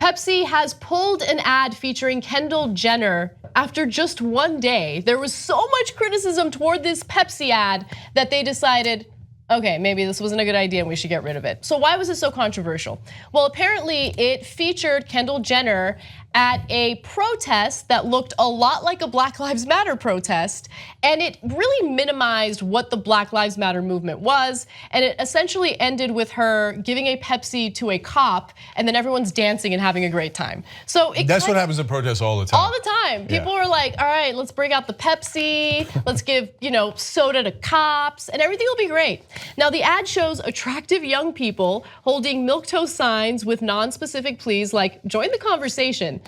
Pepsi has pulled an ad featuring Kendall Jenner after just one day. There was so much criticism toward this Pepsi ad that they decided, okay, maybe this wasn't a good idea and we should get rid of it. So why was it so controversial? Well, apparently it featured Kendall Jenner at a protest that looked a lot like a Black Lives Matter protest, and it really minimized what the Black Lives Matter movement was, and it essentially ended with her giving a Pepsi to a cop, and then everyone's dancing and having a great time. So that's what happens in protests all the time. All the time. People were like, all right, let's bring out the Pepsi, let's give soda to cops, and everything will be great. Now the ad shows attractive young people holding milquetoast signs with non-specific pleas like, join the conversation.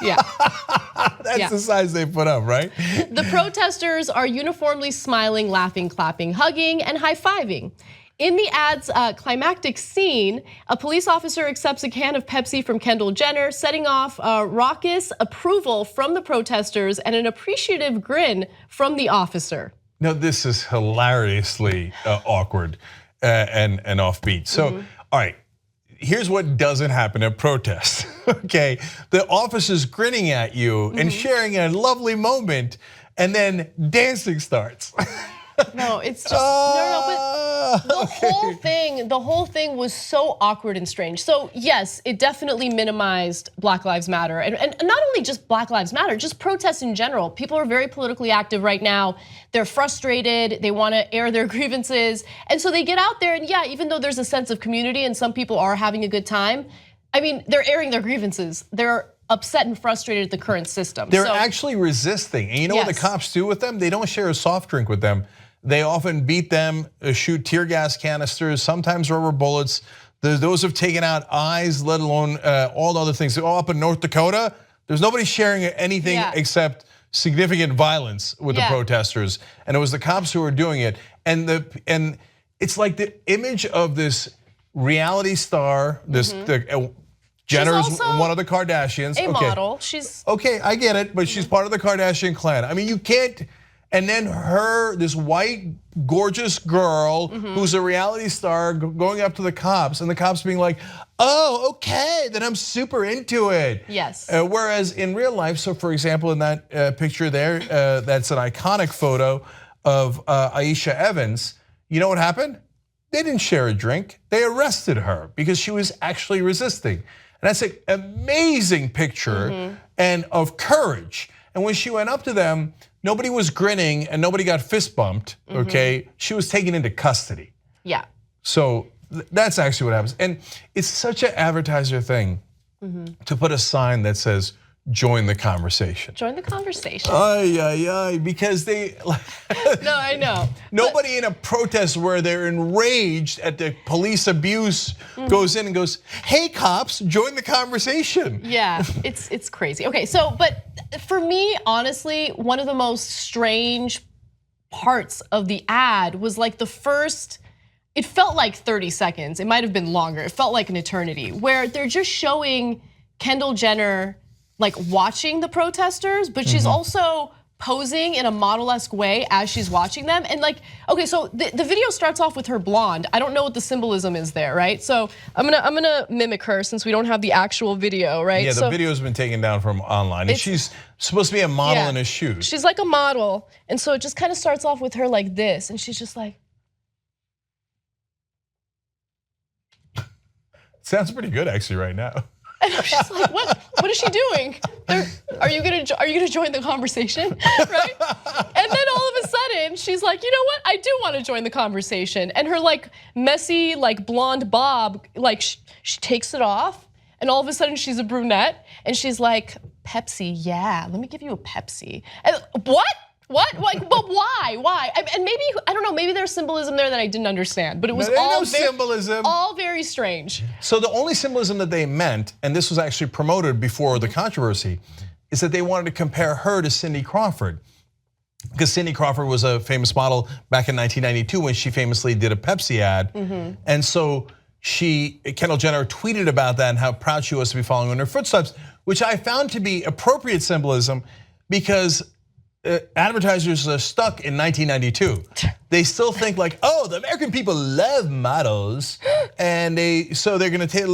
That's the signs they put up, right? The protesters are uniformly smiling, laughing, clapping, hugging, and high-fiving. In the ad's climactic scene, a police officer accepts a can of Pepsi from Kendall Jenner, setting off raucous approval from the protesters and an appreciative grin from the officer. Now this is hilariously awkward and offbeat. So, all right. Here's what doesn't happen at protests, okay? The officer's grinning at you and sharing a lovely moment, and then dancing starts. No, it's just but the whole thing was so awkward and strange. So yes, it definitely minimized Black Lives Matter, and not only just Black Lives Matter, just protests in general. People are very politically active right now. They're frustrated, they wanna air their grievances, and so they get out there, and yeah, even though there's a sense of community and some people are having a good time, I mean, they're airing their grievances. They're upset and frustrated at the current system. They're actually resisting, and you know what the cops do with them? They don't share a soft drink with them. They often beat them, shoot tear gas canisters, sometimes rubber bullets. Those have taken out eyes, let alone all the other things. All up in North Dakota, there's nobody sharing anything except significant violence with the protesters, and it was the cops who were doing it. And it's like the image of this reality star, Jenner's one of the Kardashians. A model. She's okay. I get it, but she's part of the Kardashian clan. I mean, you can't. And then this white, gorgeous girl who's a reality star going up to the cops, and the cops being like, oh, okay, then I'm super into it. Yes. Whereas in real life, so for example, in that picture there, that's an iconic photo of Aisha Evans. You know what happened? They didn't share a drink. They arrested her because she was actually resisting. And that's an amazing picture and of courage. And when she went up to them, nobody was grinning and nobody got fist bumped, okay? She was taken into custody. Yeah. So that's actually what happens. And it's such an advertiser thing to put a sign that says, join the conversation. Join the conversation. Because they. No, I know. Nobody in a protest where they're enraged at the police abuse goes in and goes, hey cops, join the conversation. Yeah, it's crazy. Okay, so, but for me, honestly, one of the most strange parts of the ad was like the first, it felt like 30 seconds. It might have been longer. It felt like an eternity, where they're just showing Kendall Jenner like watching the protesters, but she's also posing in a model-esque way as she's watching them. And like, okay, so the video starts off with her blonde. I don't know what the symbolism is there, right? So I'm gonna mimic her since we don't have the actual video, right? Yeah, the video's been taken down from online, and she's supposed to be a model in a shoot. She's like a model, and so it just kind of starts off with her like this, and she's just like. Sounds pretty good actually right now. And I'm just like, what is she doing? Are you gonna join the conversation, right? And then all of a sudden, she's like, you know what? I do want to join the conversation. And her like messy, like blonde bob, like she takes it off, and all of a sudden she's a brunette, and she's like, Pepsi, yeah, let me give you a Pepsi. And what? Like, but why? Why? And maybe, I don't know, maybe there's symbolism there that I didn't understand, but it was all very strange. So the only symbolism that they meant, and this was actually promoted before the controversy, is that they wanted to compare her to Cindy Crawford. Because Cindy Crawford was a famous model back in 1992 when she famously did a Pepsi ad. And so Kendall Jenner tweeted about that and how proud she was to be following in her footsteps, which I found to be appropriate symbolism because advertisers are stuck in 1992. They still think like, oh, the American people love models, and so they're gonna take,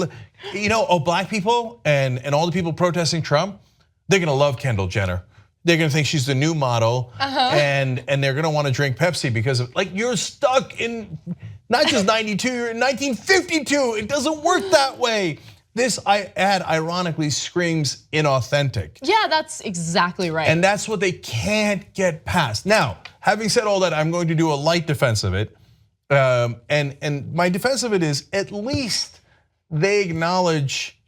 black people and all the people protesting Trump, they're gonna love Kendall Jenner. They're gonna think she's the new model, and they're gonna want to drink Pepsi because of, like, you're stuck in not just 92, you're in 1952. It doesn't work that way. This ad ironically screams inauthentic. Yeah, that's exactly right. And that's what they can't get past. Now, having said all that, I'm going to do a light defense of it. And my defense of it is, at least they acknowledge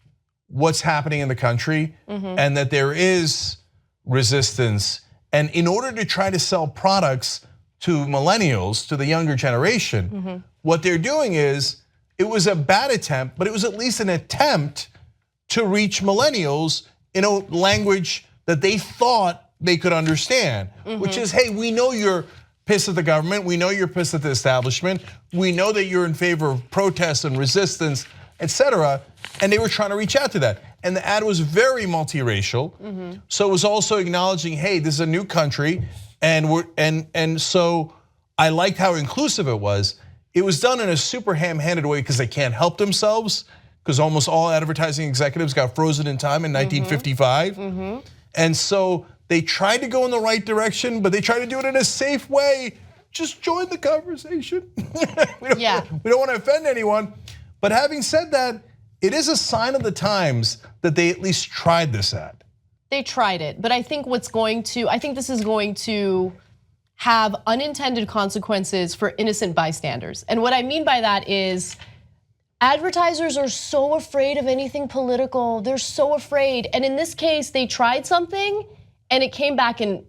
what's happening in the country and that there is resistance. And in order to try to sell products to millennials, to the younger generation, what they're doing is, it was a bad attempt, but it was at least an attempt to reach millennials in a language that they thought they could understand, which is, hey, we know you're pissed at the government, we know you're pissed at the establishment, we know that you're in favor of protests and resistance, etc. And they were trying to reach out to that. And the ad was very multiracial, so it was also acknowledging, hey, this is a new country, and so I liked how inclusive it was. It was done in a super ham-handed way because they can't help themselves, because almost all advertising executives got frozen in time in 1955. And so they tried to go in the right direction, but they tried to do it in a safe way. Just join the conversation. We don't want to offend anyone. But having said that, it is a sign of the times that they at least tried this ad. They tried it, but I think I think this is going to have unintended consequences for innocent bystanders. And what I mean by that is, advertisers are so afraid of anything political. They're so afraid. And in this case, they tried something and it came back and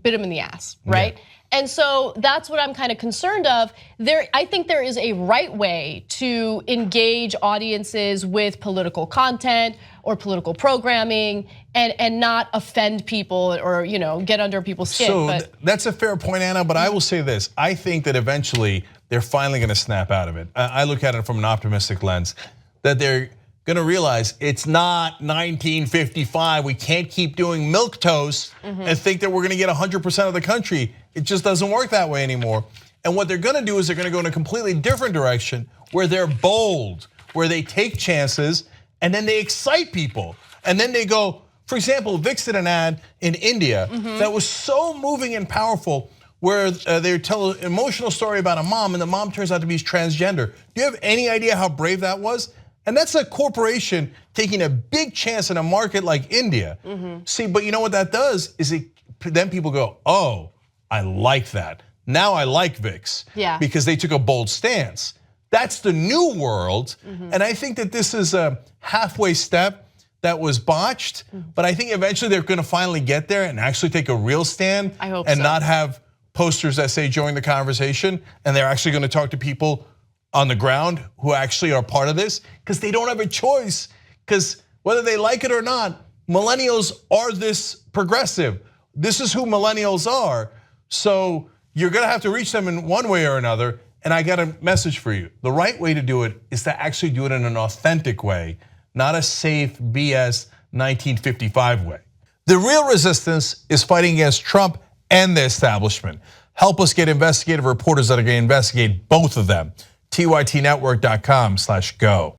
bit them in the ass, right? Yeah. And so that's what I'm kind of concerned of. I think there is a right way to engage audiences with political content or political programming and not offend people or get under people's skin. So that's a fair point, Anna, but I will say this. I think that eventually they're finally gonna snap out of it. I look at it from an optimistic lens, that they're gonna realize it's not 1955. We can't keep doing milquetoast and think that we're gonna get 100% of the country. It just doesn't work that way anymore. And what they're gonna do is they're gonna go in a completely different direction, where they're bold, where they take chances, and then they excite people. And then they go, for example, Vicks did an ad in India that was so moving and powerful, where they tell an emotional story about a mom, and the mom turns out to be transgender. Do you have any idea how brave that was? And that's a corporation taking a big chance in a market like India. See, but you know what that does is then people go, oh, I like that. Now I like Vicks, because they took a bold stance. That's the new world, and I think that this is a halfway step that was botched, but I think eventually they're gonna finally get there and actually take a real stand. I hope and so. Not have posters that say join the conversation, and they're actually gonna talk to people on the ground who actually are part of this, because they don't have a choice, because whether they like it or not, millennials are this progressive. This is who millennials are. So you're gonna have to reach them in one way or another, and I got a message for you. The right way to do it is to actually do it in an authentic way, not a safe BS 1955 way. The real resistance is fighting against Trump and the establishment. Help us get investigative reporters that are gonna investigate both of them. TYTnetwork.com/go.